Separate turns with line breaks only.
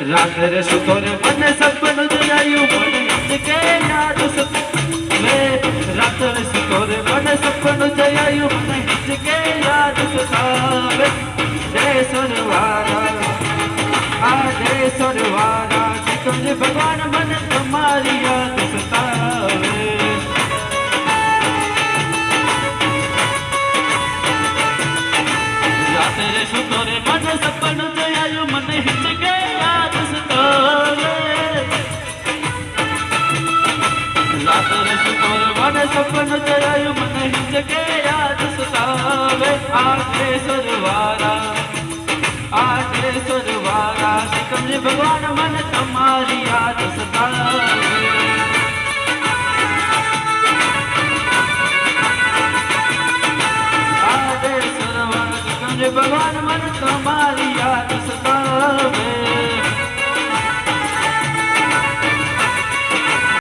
રાત્રે સુતો રે મને સપનું જોયું મને હિંચકે યાદ સતાવે રાત્રે સુતો રે મને સપનું જોયું મને હિંચકે યાદ સતાવે જય સરવારા આ જય સરવારા તમને ભગવાન મને તમારી યાદ સતાવે રાત્રે સુતો રે મને સપનું જોયું મને હિંચકે યાદ સતાવે રાત્રે સુતો રે મને સપનું જોયું મને હિંચકે યાદ સતાવે આજે સરવારા તમને ભગવાન મને તમારી યાદ સતાવે આજે સરવારા તમને ભગવાન મને તમારી યાદ સતાવે